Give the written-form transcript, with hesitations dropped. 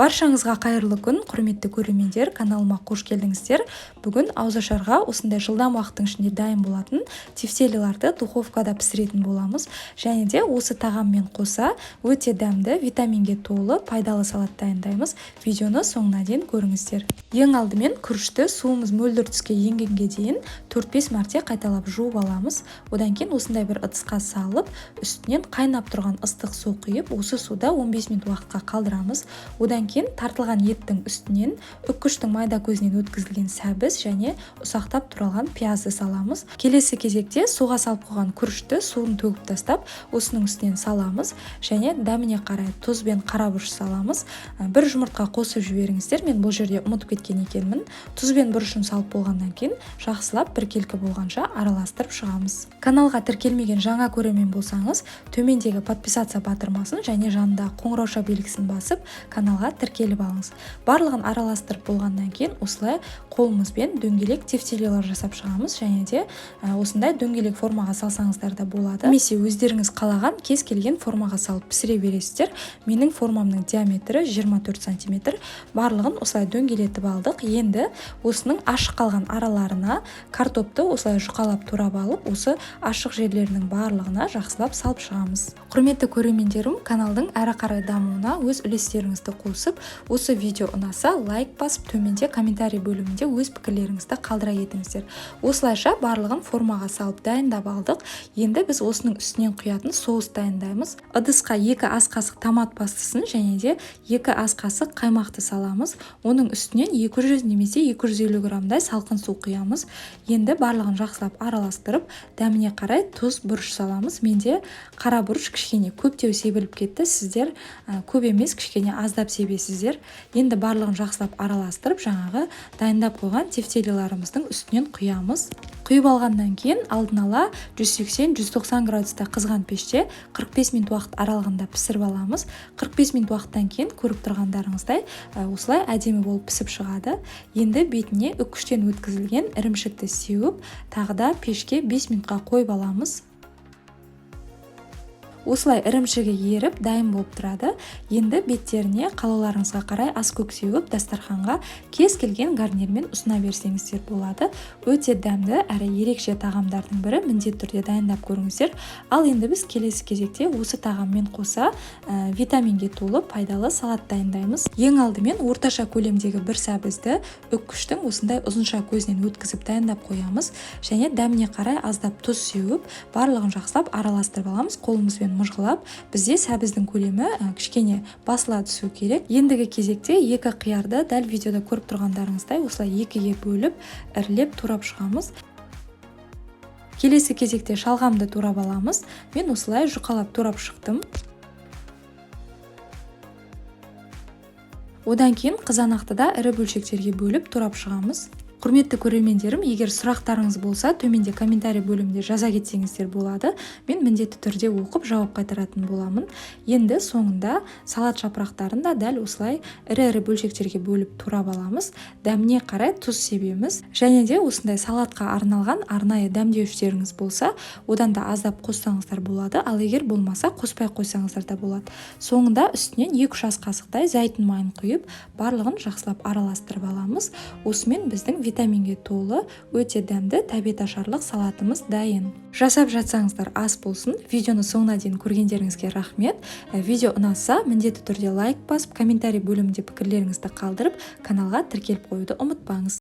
Баршаңызға қайырлы күн, құрметті көрермендер, каналыма қош келдіңіздер. Бүгін ауызашарға осындай жылдам уақыттың ішінде дайын болатын тефтелиларды духовкада пісіретін боламыз. Және де осы тағаммен қоса өте дәмді, витаминге толы, пайдалы салат дайындаймыз. Видеоны соңына дейін көріңіздер. Ең алдымен күрішті суымыз мөлдір түске енгенге дейін 4-5 мәрте қайталап жуып аламыз. Одан кейін осындай бір ыдысқа салып, үстінен қайнап тұрған ыстық су құйып, осы суда 15 минут уақытқа қалдырамыз. Одан кейін тартылған еттің үстінен үккіштің майда көзінен өткізілген сәбіз және ұсақтап туралған пиязды саламыз. Келесі кезекте суға салып қойған күрішті суын төгіп тастап, осының үстінен саламыз және дәміне қарай тұз бен қарабұрыш саламыз. Бір жұмыртқа қосып жіберіңіздер. Мен бұл жерде ұмытып кеткен екенмін. Тұз бен бұрышын салып болғаннан кейін жақсылап біркелкі болғанша араластырып шығамыз. Каналға тіркелмеген жаңа көрермен болсаңыз, төмендегі подписаться батырмасын және жанында қоңырауша белгісін басып, каналға тіркеліп алыңыз. Барлығын араластырып болғаннан кейін осылай қолымызбен дөңгелек тефтелилар жасап шығамыз және де осындай дөңгелек формаға салсаңыздар да болады. Немесе өздеріңіз қалаған кез келген формаға салып пісіре бересіздер. Менің формамның диаметрі 24 см. Барлығын осылай дөңгелетіп алдық. Енді осының ашық қалған араларына картопты осылай жұқалап турап алып, осы ашық жерлерінің барлығына жақсылап салып шығамыз. Құрметті көрермендерім, каналдың әрі қарай дамуына өз үлестеріңізді қосып, осы видео ұнаса лайк басып, төменде комментарий бөлімінде өз пікірлеріңізді қалдыра кетіңіздер. Осылайша барлығын формаға салып дайындап алдық. Енді біз осының үстінен құятын соус дайындаймыз. Ыдысқа 2 ас қасық томат пастасын және де 2 ас қасық қаймақты саламыз. Оның үстінен 200 немесе 250 граммдай салқын су құямыз. Енді барлығын жақсылап араластырып, дәміне қарай тұз, бұрыш саламыз. Менде қара бұрыш кішкене көптеу себіліп кетті. Сіздер көп емес, кішкене аздап себесіздер. Енді барлығын жақсылап араластырып, жаңағы дайындап қойған тефтелиларымыздың үстінен құямыз. Құйып алғаннан кейін алдын ала 180-190 градуста қызған пеште 45 минут уақыт аралығында пісіріп аламыз. 45 минут уақыттан кейін көріп тұрғандарыңыздай осылай әдемі болып пісіп шығады. Енді бетіне үккіштен өткізілген ірімшікті сеуіп, тағы да пешке 5 минутқа қойып аламыз. Осылай ірімшігі еріп, дайын болып тұрады. Енді беттеріне қалауларыңызға қарай ас көк сеуіп, дастарханға кез келген гарнирмен ұсына берсеңіздер болады. Өте дәмді әрі ерекше тағамдардың бірі, міндетті түрде дайындап көріңіздер. Ал енді біз келесі кезекте осы тағаммен қоса витаминге толы пайдалы салат дайындаймыз. Ең алдымен орташа көлемдегі бір сәбізді үккіштің осындай ұзынша көзінен өткізіп дайындап қоямыз және дәміне қарай аздап тұз сеуіп, барлығын жақсылап араластырып аламыз. Қолымызбен мұжғылап, бізде сәбіздің көлемі кішкене басыла түсу керек. Ендігі кезекте 2 қиярды дәл видеода көріп тұрғандарыңыздай осылай 2-ге бөліп, ірілеп турап шығамыз. Келесі кезекте шалғамды турап аламыз. Мен осылай жұқалап турап шықтым. Одан кейін қызанақты да ірі бөлшектерге бөліп турап шығамыз. Құрметті көрермендерім, егер сұрақтарыңыз болса, төменде комментарий бөлімінде жаза кетсеңіздер болады. Мен міндетті түрде оқып жауап қайтаратын боламын. Енді соңында салат жапырақтарын да дәл осылай ірі бөлшектерге бөліп турап аламыз. Дәміне қарай тұз себеміз. Және де осындай салатқа арналған арнайы дәмдеуіштеріңіз болса, одан да аздап қоссаңыздар болады. Ал егер болмаса, қоспай қойсаңыздар да болады. Соңында үстінен 2-3 ас қасықтай зәйтүн майын құйып, барлығын жақсылап араластырып аламыз. Осымен біздің витаминге толы, өте дәмді, тәбет ашарлық салатымыз дайын. Жасап жатсаңыздар ас болсын. Видеоны соңына дейін көргендеріңізге рахмет. Видео ұнаса, міндетті түрде лайк басып, комментарий бөлімінде пікірлеріңізді қалдырып, каналға тіркеліп қоюды ұмытпаңыз.